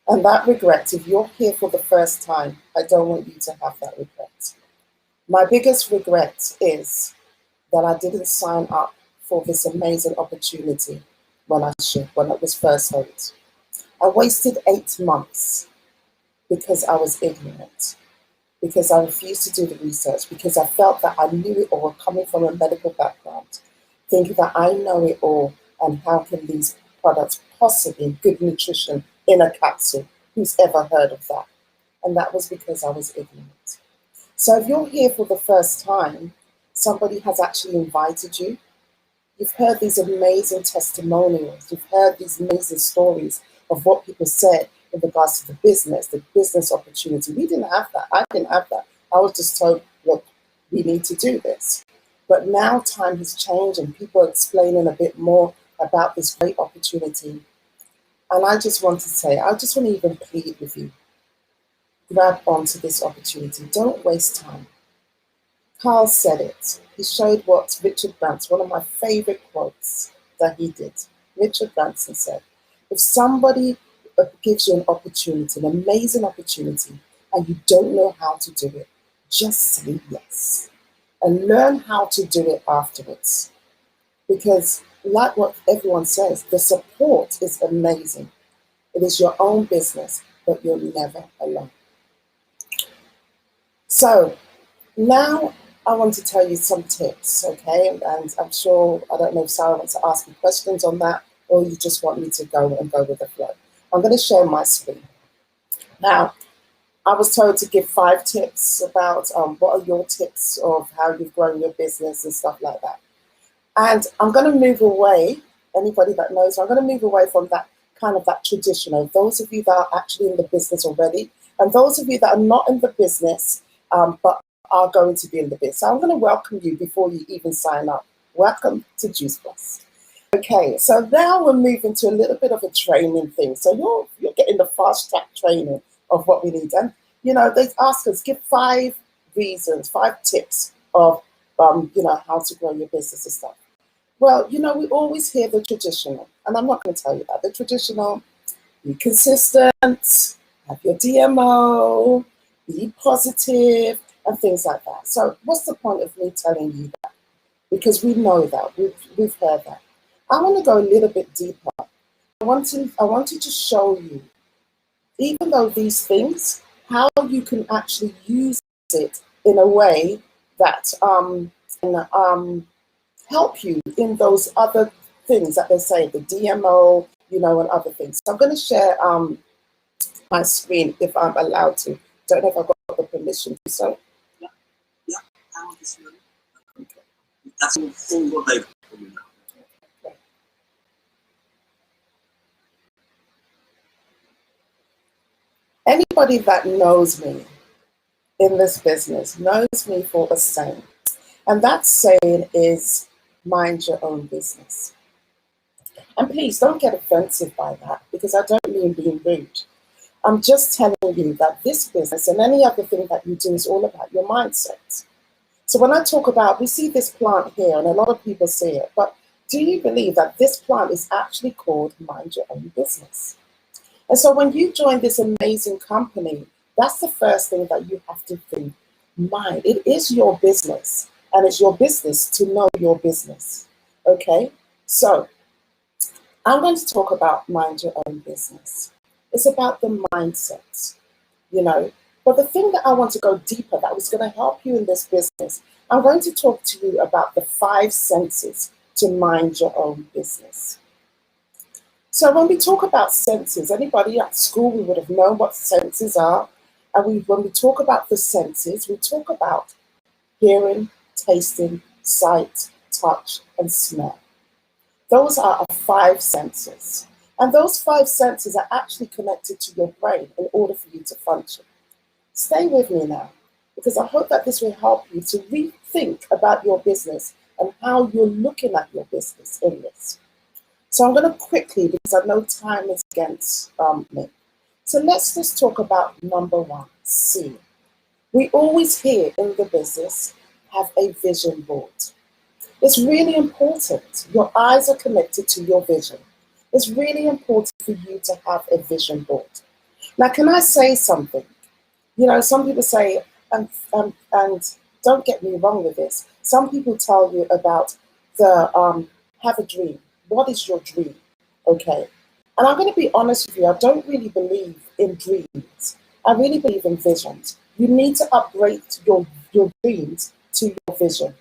And that regret, if you're here for the first time, I don't want you to have that regret. My biggest regret is that I didn't sign up for this amazing opportunity when it was first held. I wasted 8 months because I was ignorant, because I refused to do the research, because I felt that I knew it all, coming from a medical background, thinking that I know it all, and how can these products possibly, good nutrition in a capsule, who's ever heard of that? And that was because I was ignorant. So if you're here for the first time, somebody has actually invited you. You've heard these amazing testimonials. You've heard these amazing stories of what people said in regards to the business opportunity. We didn't have that. I didn't have that. I was just told, look, we need to do this. But now time has changed and people are explaining a bit more about this great opportunity. And I just want to say, I just want to even plead with you. Grab onto this opportunity. Don't waste time. Carl said it. He showed what Richard Branson, one of my favorite quotes that he did. Richard Branson said, if somebody gives you an opportunity, an amazing opportunity, and you don't know how to do it, just say yes. And learn how to do it afterwards. Because like what everyone says, the support is amazing. It is your own business, but you're never alone. So now I want to tell you some tips, okay? And I'm sure, I don't know if Sarah wants to ask me questions on that, or you just want me to go with the flow. I'm going to share my screen. Now, I was told to give 5 tips about what are your tips of how you've grown your business and stuff like that. And I'm going to move away, anybody that knows, I'm going to move away from that kind of that traditional. Those of you that are actually in the business already, and those of you that are not in the business, but are going to be in the business. So I'm going to welcome you before you even sign up. Welcome to Juice Plus. Okay, so now we're moving to a little bit of a training thing. So you're getting the fast track training of what we need. And, you know, they ask us, give 5 reasons, 5 tips of, how to grow your business and stuff. Well, you know, we always hear the traditional, and I'm not going to tell you that. The traditional, be consistent, have your DMO, be positive, and things like that. So what's the point of me telling you that? Because we know that, we've heard that. I want to go a little bit deeper. I want to show you, even though these things, how you can actually use it in a way that can help you in those other things that they say, the DMO, and other things. So I'm going to share my screen if I'm allowed to. Don't know if I've got the permission to. So. Yeah, I want to see it. Okay. That's all what they've put in now. Anybody that knows me in this business knows me for a saying. And that saying is, mind your own business. And please don't get offensive by that, because I don't mean being rude. I'm just telling you that this business and any other thing that you do is all about your mindset. So when I talk about, we see this plant here and a lot of people see it, but do you believe that this plant is actually called Mind Your Own Business? And so when you join this amazing company, that's the first thing that you have to think, mind. It is your business, and it's your business to know your business. Okay? So I'm going to talk about Mind Your Own Business. It's about the mindset, you know. But the thing that I want to go deeper, that was going to help you in this business, I'm going to talk to you about the 5 senses to mind your own business. So when we talk about senses, anybody at school, we would have known what senses are. And when we talk about the senses, we talk about hearing, tasting, sight, touch, and smell. Those are our 5 senses. And those 5 senses are actually connected to your brain in order for you to function. Stay with me now, because I hope that this will help you to rethink about your business and how you're looking at your business in this. So I'm going to quickly, because I know time is against me. So let's just talk about number 1, see. We always hear in the business, have a vision board. It's really important. Your eyes are connected to your vision. It's really important for you to have a vision board. Now, can I say something? You know, some people say, and don't get me wrong with this, some people tell you about the have a dream. What is your dream? Okay. And I'm going to be honest with you, I don't really believe in dreams. I really believe in visions. You need to upgrade your dreams to your vision.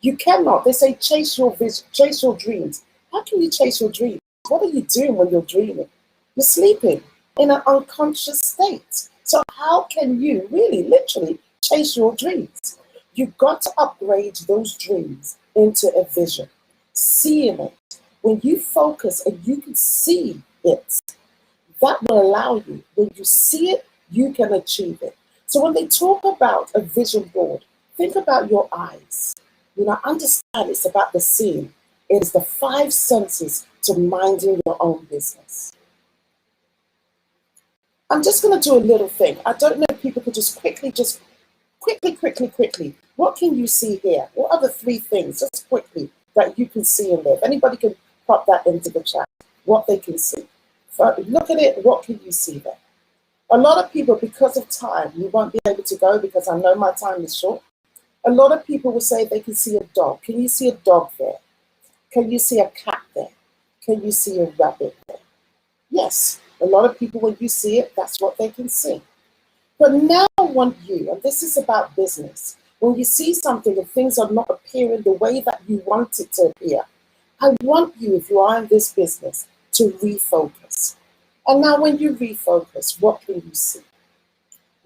You cannot, they say chase your vision, chase your dreams. How can you chase your dreams? What are you doing when you're dreaming? You're sleeping in an unconscious state. So how can you really, literally chase your dreams? You've got to upgrade those dreams into a vision, seeing it. When you focus and you can see it, that will allow you, when you see it, you can achieve it. So when they talk about a vision board, think about your eyes. You know, understand it's about the seeing. It is the 5 senses to minding your own business. I'm just going to do a little thing. I don't know if people could just quickly. What can you see here? What are the 3 things, just quickly, that you can see in there? If anybody can pop that into the chat, what they can see. Look at it, what can you see there? A lot of people, because of time, you won't be able to go because I know my time is short. A lot of people will say they can see a dog. Can you see a dog there? Can you see a cat there? Can you see a rabbit there? Yes, a lot of people, when you see it, that's what they can see. But now I want you, and this is about business, when you see something and things are not appearing the way that you want it to appear, I want you, if you are in this business, to refocus. And now when you refocus, what can you see?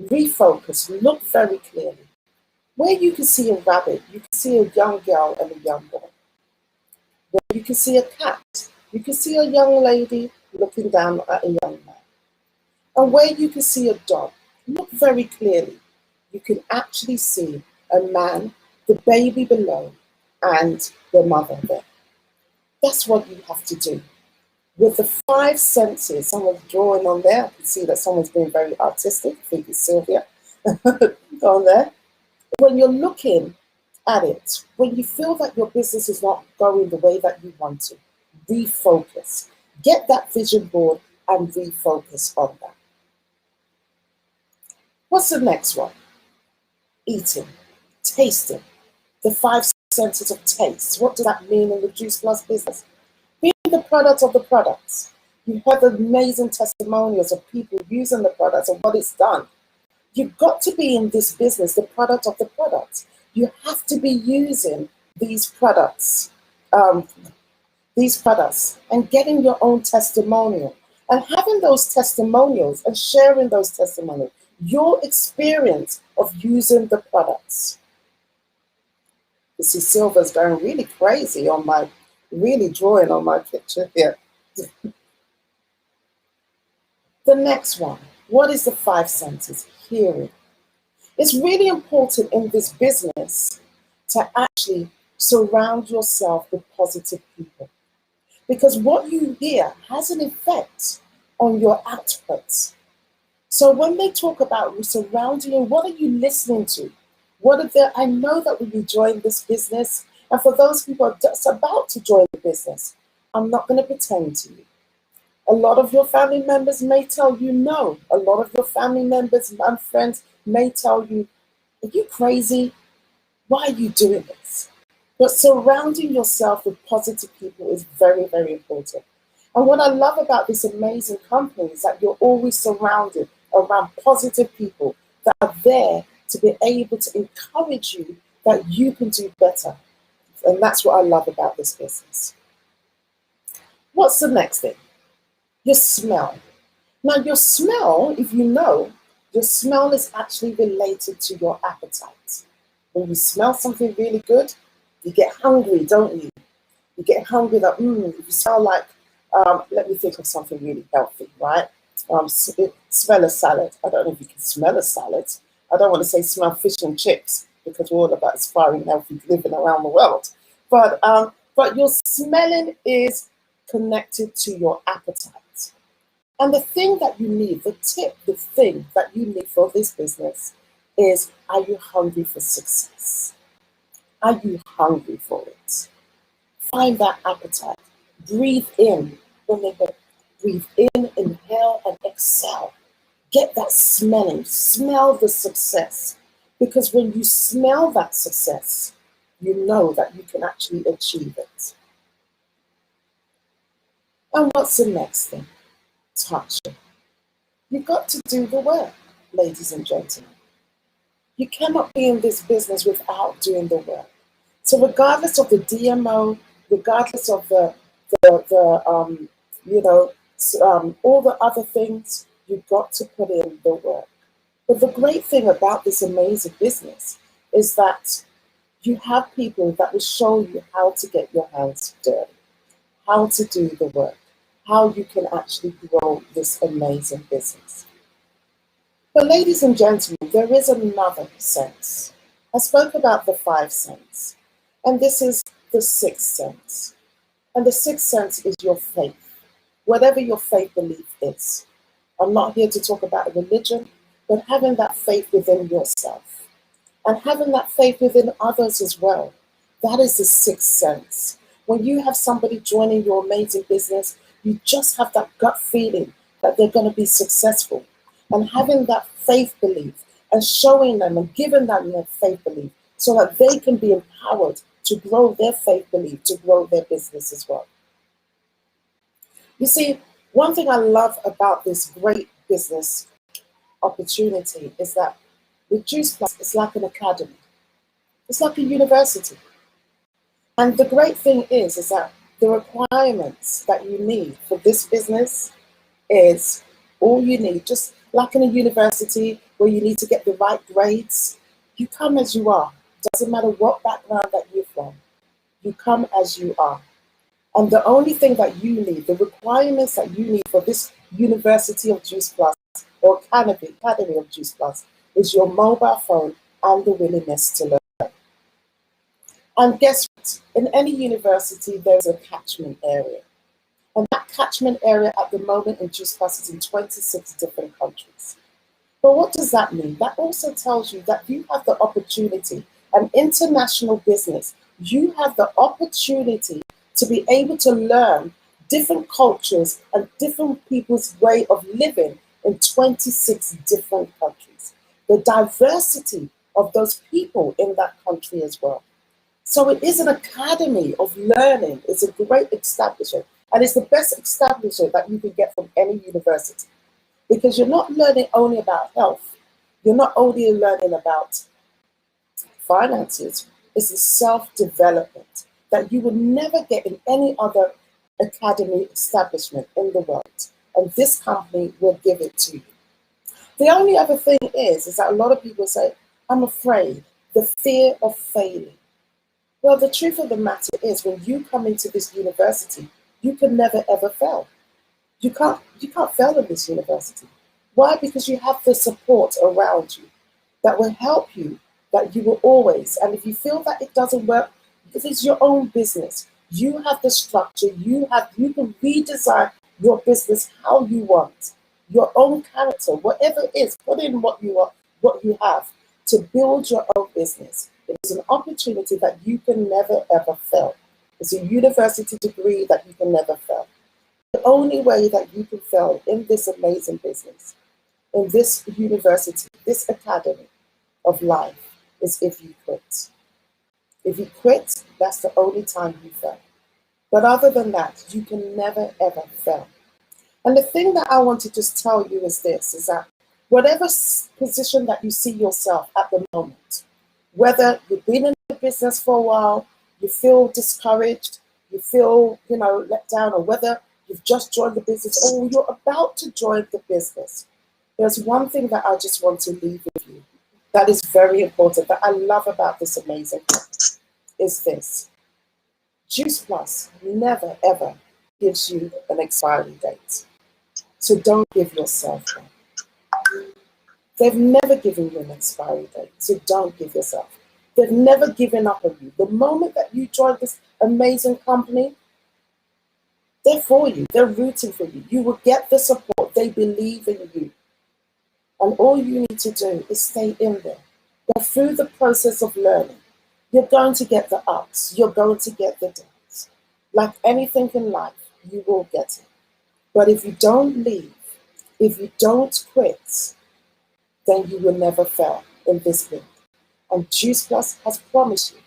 Refocus, look very clearly. Where you can see a rabbit, you can see a young girl and a young boy. Where you can see a cat, you can see a young lady looking down at a young man. And where you can see a dog, look very clearly. You can actually see a man, the baby below, and the mother there. That's what you have to do. With the 5 senses, someone's drawing on there. I can see that someone's being very artistic. I think it's Sylvia on there. When you're looking at it, when you feel that your business is not going the way that you want to, refocus. Get that vision board and refocus on that. What's the next one? Eating, tasting, the 5 senses of taste. What does that mean in the Juice Plus business? Being the product of the products. You heard the amazing testimonials of people using the products and what it's done. You've got to be in this business, the product of the products. You have to be using these products and getting your own testimonial and having those testimonials and sharing those testimonials, your experience of using the products. You see, Silva's going really crazy on my, really drawing on my picture here. The next one, what is the 5 senses? Hearing. It's really important in this business to actually surround yourself with positive people, because what you hear has an effect on your output. So when they talk about surrounding you, what are you listening to? I know that when you join this business, and for those people who are just about to join the business, I'm not going to pretend to you. A lot of your family members may tell you no. A lot of your family members and friends may tell you, are you crazy? Why are you doing this? But surrounding yourself with positive people is very, very important. And what I love about this amazing company is that you're always surrounded around positive people that are there to be able to encourage you that you can do better. And that's what I love about this business. What's the next thing? Your smell. Now, your smell, if you know, your smell is actually related to your appetite. When you smell something really good, you get hungry, don't you? You get hungry that, you smell like, let me think of something really healthy, right? Smell a salad. I don't know if you can smell a salad. I don't want to say smell fish and chips because we're all about aspiring healthy living around the world. But your smelling is connected to your appetite. And the thing that you need, the thing that you need for this business is, are you hungry for success? Are you hungry for it? Find that appetite. Breathe in. Breathe in, inhale, and exhale. Get that smelling. Smell the success. Because when you smell that success, you know that you can actually achieve it. And what's the next thing? Touching. You've got to do the work, ladies and gentlemen. You cannot be in this business without doing the work. So regardless of the DMO, regardless of all the other things, you've got to put in the work. But the great thing about this amazing business is that you have people that will show you how to get your hands dirty, how to do the work, how you can actually grow this amazing business. But ladies and gentlemen, there is another sense. I spoke about the 5 senses, and this is the 6th sense. And the 6th sense is your faith, whatever your faith belief is. I'm not here to talk about religion, but having that faith within yourself and having that faith within others as well. That is the 6th sense. When you have somebody joining your amazing business, you just have that gut feeling that they're going to be successful. And having that faith belief and showing them and giving them their faith belief so that they can be empowered to grow their faith belief, to grow their business as well. You see, one thing I love about this great business opportunity is that with Juice Plus, it's like an academy. It's like a university. And the great thing is that the requirements that you need for this business is all you need. Just like in a university where you need to get the right grades, you come as you are. Doesn't matter what background that you're from. You come as you are. And the only thing that you need, the requirements that you need for this University of Juice Plus or Academy of Juice Plus is your mobile phone and the willingness to learn. And guess what? In any university, there's a catchment area. And that catchment area at the moment in Juice Plus is in 26 different countries. But what does that mean? That also tells you that you have the opportunity, an international business, you have the opportunity to be able to learn different cultures and different people's way of living in 26 different countries. The diversity of those people in that country as well. So it is an academy of learning. It's a great establishment. And it's the best establishment that you can get from any university. Because you're not learning only about health. You're not only learning about finances. It's a self-development that you would never get in any other academy establishment in the world. And this company will give it to you. The only other thing is that a lot of people say, I'm afraid, the fear of failing. Well, the truth of the matter is when you come into this university, you can never ever fail. You can't fail in this university. Why? Because you have the support around you that will help you, that you will always, and if you feel that it doesn't work, this is your own business. You have the structure, you can redesign your business how you want. your own character, whatever it is, put in what you are, what you have to build your own business. It is an opportunity that you can never ever fail. It's a university degree that you can never fail. The only way that you can fail in this amazing business, in this university, this academy of life, is if you quit. If you quit, that's the only time you fail. But other than that, you can never ever fail. And the thing that I want to just tell you is this, is that whatever position that you see yourself at the moment, whether you've been in the business for a while, you feel discouraged, you feel, let down, or whether you've just joined the business or you're about to join the business, there's one thing that I just want to leave with you that is very important, that I love about this amazing company, is this. Juice Plus never ever gives you an expiry date. So don't give yourself one. They've never given you an expiry date, so don't give yourself. They've never given up on you. The moment that you join this amazing company, they're for you. They're rooting for you. You will get the support. They believe in you. And all you need to do is stay in there. Go through the process of learning. You're going to get the ups. You're going to get the downs. Like anything in life, you will get it. But if you don't leave, if you don't quit, then you will never fail in this business. And Juice Plus has promised you.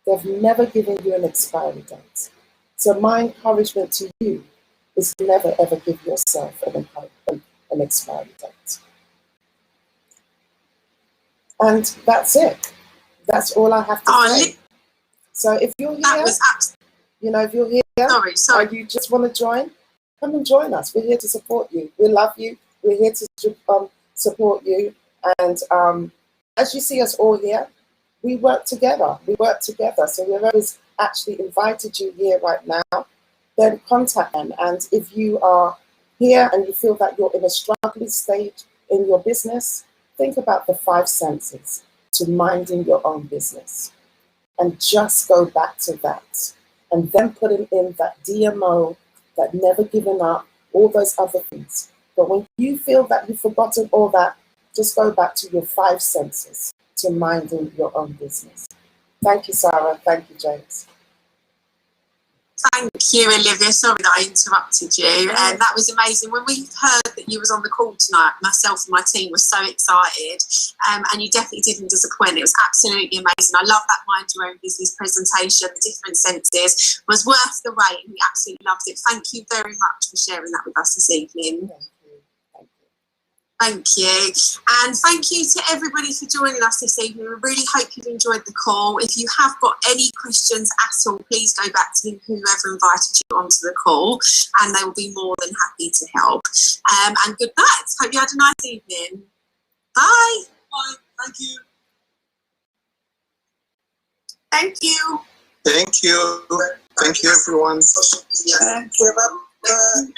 They've never given you an expiry date. So my encouragement to you is never ever give yourself an expiry date. And that's it. That's all I have to say. So if you're here, if you're here, or you just want to join, come and join us. We're here to support you. We love you. We're here to support you. And as you see us all here, we work together. So whoever's actually invited you here right now, then contact them. And if you are here and you feel that you're in a struggling stage in your business, think about the 5 senses to minding your own business. And just go back to that. And then putting in that DMO, that never giving up, all those other things. But when you feel that you've forgotten all that, just go back to your 5 senses to minding your own business. Thank you, Sarah. Thank you, James. Thank you, Olivia. Sorry that I interrupted you. And that was amazing. When we heard that you was on the call tonight, myself and my team were so excited. And you definitely didn't disappoint. It was absolutely amazing. I love that Mind Your Own Business presentation. The different senses was worth the wait. And we absolutely loved it. Thank you very much for sharing that with us this evening. Thank you. And thank you to everybody for joining us this evening. We really hope you've enjoyed the call. If you have got any questions at all, please go back to whoever invited you onto the call and they will be more than happy to help. And good night. Hope you had a nice evening. Bye. Bye. Thank you. Thank you. Thank you. Thank you, everyone. Thank you. Thank you. Bye. Thank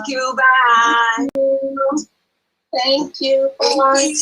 you. Bye. Thank you. Bye.